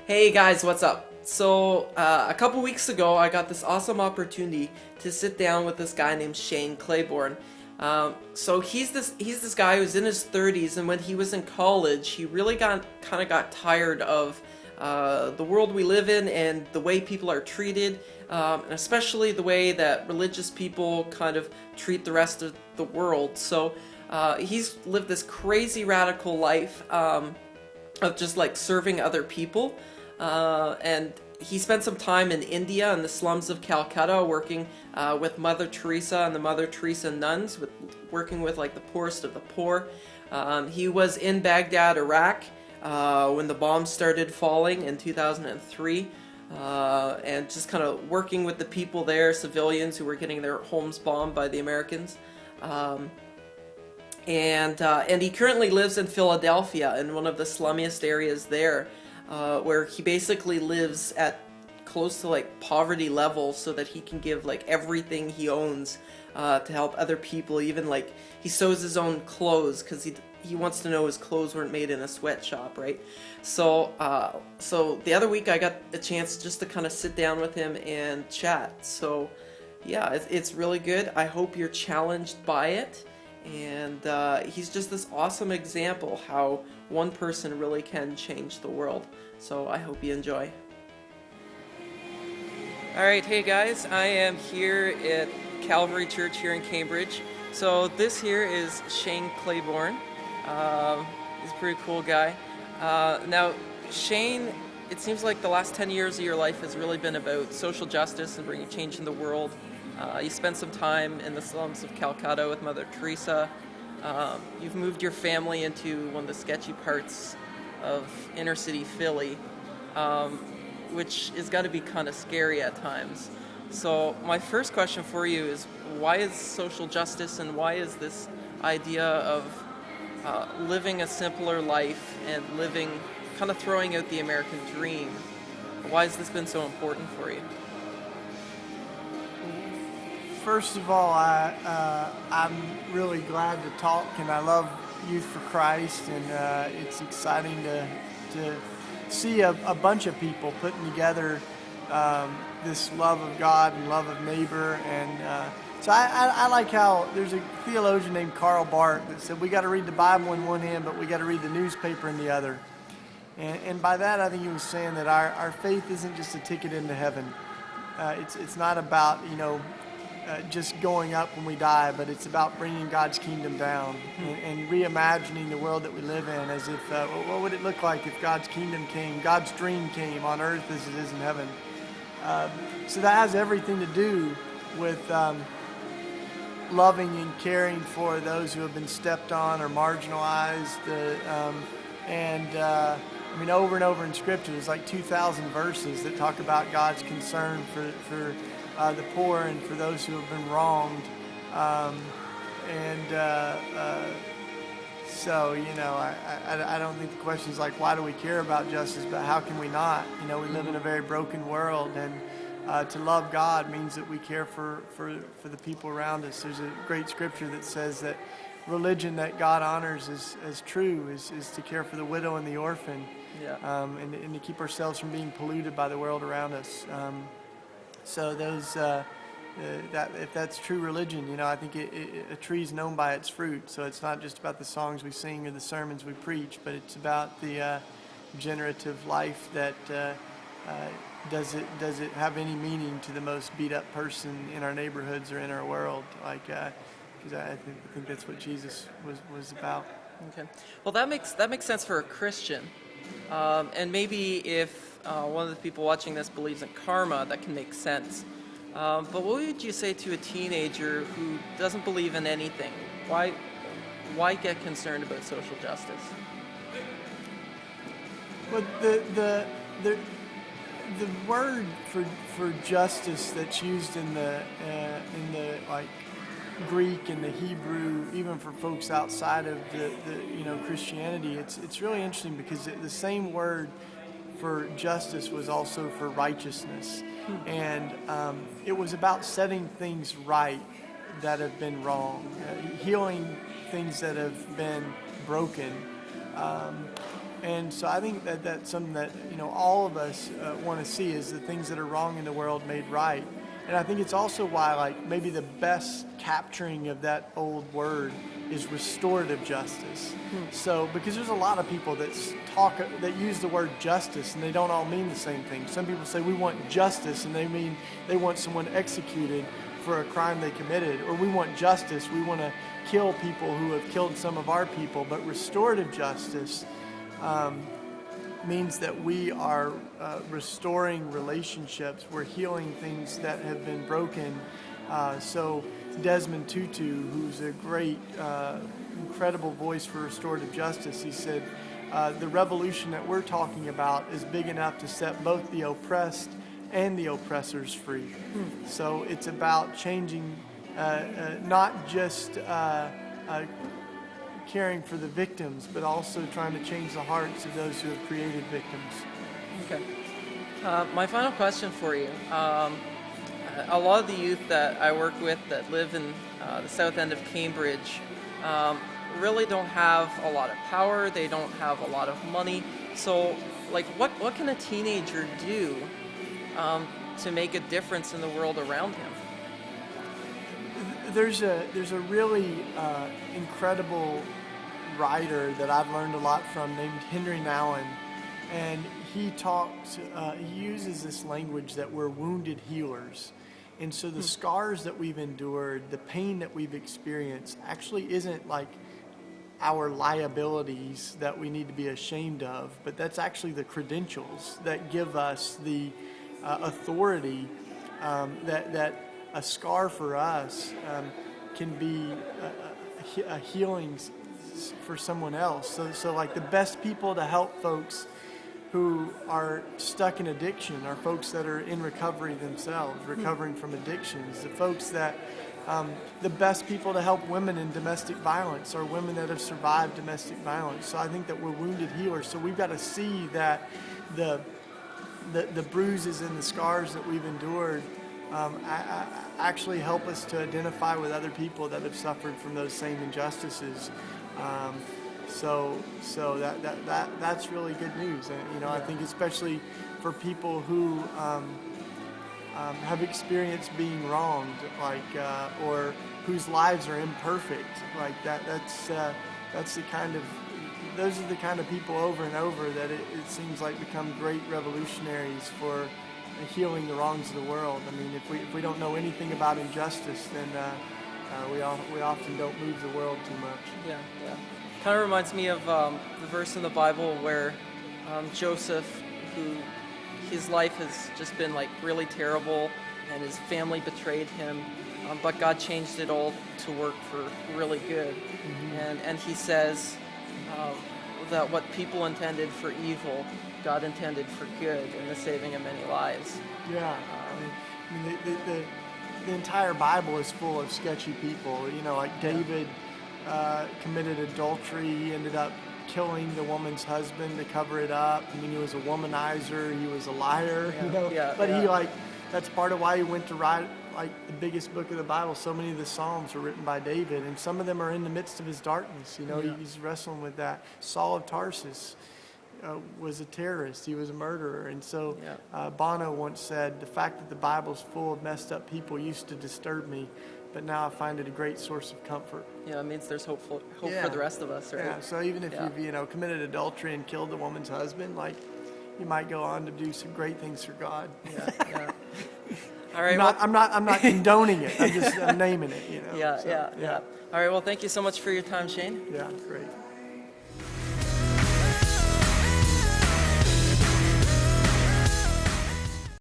Hey guys, what's up? So, a couple weeks ago, I got this awesome opportunity to sit down with this guy named Shane Claiborne. So he's this guy who's in his 30s, and when he was in college, he really got tired of the world we live in and the way people are treated, and especially the way that religious people kind of treat the rest of the world. So he's lived this crazy radical life of just like serving other people. And he spent some time in India in the slums of Calcutta working with Mother Teresa and the Mother Teresa nuns, working with like the poorest of the poor. He was in Baghdad, Iraq, when the bombs started falling in 2003, and just kind of working with the people there, civilians who were getting their homes bombed by the Americans. And he currently lives in Philadelphia in one of the slummiest areas there. Where he basically lives at close to like poverty level so that he can give like everything he owns to help other people. Even like he sews his own clothes because he wants to know his clothes weren't made in a sweatshop, right? So the other week I got a chance just to kind of sit down with him and chat. So yeah, it's really good. I hope you're challenged by it. And he's just this awesome example how one person really can change the world. So I hope you enjoy. Alright, hey guys, I am here at Calvary Church here in Cambridge. So this here is Shane Claiborne. He's a pretty cool guy. Now, Shane, it seems like the last 10 years of your life has really been about social justice and bringing change in the world. You spent some time in the slums of Calcutta with Mother Teresa. You've moved your family into one of the sketchy parts of inner city Philly, which has got to be kind of scary at times. So my first question for you is, why is social justice and why is this idea of living a simpler life and kind of throwing out the American dream, why has this been so important for you? First of all, I'm really glad to talk, and I love Youth for Christ, and it's exciting to see a bunch of people putting together this love of God and love of neighbor. And so I like how there's a theologian named Karl Barth that said we got to read the Bible in one hand, but we got to read the newspaper in the other. And by that, I think he was saying that our faith isn't just a ticket into heaven. It's not about, just going up when we die, but it's about bringing God's kingdom down and reimagining the world that we live in as if, what would it look like if God's kingdom came, God's dream came on earth as it is in heaven. So that has everything to do with loving and caring for those who have been stepped on or marginalized. Over and over in Scripture, there's like 2,000 verses that talk about God's concern for the poor and for those who have been wronged. So, I don't think the question is like, why do we care about justice, but how can we not? We live in a very broken world, and to love God means that we care for the people around us. There's a great scripture that says that religion that God honors as true is to care for the widow and the orphan, and to keep ourselves from being polluted by the world around us. So those, if that's true religion, I think a tree's known by its fruit. So it's not just about the songs we sing or the sermons we preach, but it's about the generative life that does it have any meaning to the most beat up person in our neighborhoods or in our world? Because I think that's what Jesus was about. Okay. Well, that makes sense for a Christian, and maybe if one of the people watching this believes in karma, that can make sense. But what would you say to a teenager who doesn't believe in anything? Why get concerned about social justice? Well, the word for justice that's used in the like Greek and the Hebrew, even for folks outside of the Christianity, it's really interesting because the same word for justice was also for righteousness, and it was about setting things right that have been wrong, healing things that have been broken, And so I think that that's something that, all of us want to see, is the things that are wrong in the world made right. And I think it's also why, like, maybe the best capturing of that old word is restorative justice. So, because there's a lot of people that use the word justice, and they don't all mean the same thing. Some people say we want justice, and they mean they want someone executed for a crime they committed. Or we want justice, we want to kill people who have killed some of our people. But restorative justice means that we are restoring relationships. We're healing things that have been broken. So Desmond Tutu, who's a great, incredible voice for restorative justice, he said, the revolution that we're talking about is big enough to set both the oppressed and the oppressors free. So it's about changing, not just caring for the victims, but also trying to change the hearts of those who have created victims. Okay. My final question for you. A lot of the youth that I work with that live in the south end of Cambridge really don't have a lot of power. They don't have a lot of money. So, like, what can a teenager do to make a difference in the world around him? There's a really incredible writer that I've learned a lot from named Henry Nouwen, and he uses this language that we're wounded healers. And so the scars that we've endured, the pain that we've experienced, actually isn't like our liabilities that we need to be ashamed of, but that's actually the credentials that give us the authority that a scar for us can be a healing for someone else. So like the best people to help folks who are stuck in addiction are folks that are in recovery themselves, recovering from addictions. The folks that, the best people to help women in domestic violence are women that have survived domestic violence. So I think that we're wounded healers. So we've got to see that the bruises and the scars that we've endured actually help us to identify with other people that have suffered from those same injustices. So that's really good news. And, I think especially for people who have experienced being wronged, like or whose lives are imperfect, like that's the kind of, those are the kind of people over and over that it seems like become great revolutionaries for healing the wrongs of the world. I mean, if we don't know anything about injustice, then we often don't move the world too much. Yeah. Kind of reminds me of the verse in the Bible where Joseph, who his life has just been like really terrible, and his family betrayed him, but God changed it all to work for really good. And he says that what people intended for evil, God intended for good in the saving of many lives. Yeah, I mean the entire Bible is full of sketchy people. Like David committed adultery. He ended up killing the woman's husband to cover it up. I mean, he was a womanizer. He was a liar. But that's part of why he went to write like the biggest book of the Bible. So many of the Psalms were written by David, and some of them are in the midst of his darkness. He's wrestling with that. Saul of Tarsus was a terrorist. He was a murderer. And so Bono once said, the fact that the Bible's full of messed up people used to disturb me, but now I find it a great source of comfort. Yeah, it means there's hope for the rest of us, right? Yeah, so even if you've committed adultery and killed the woman's husband, like, you might go on to do some great things for God. Yeah. All right. I'm not condoning it. I'm naming it. Yeah. All right. Well, thank you so much for your time, Shane. Yeah, great.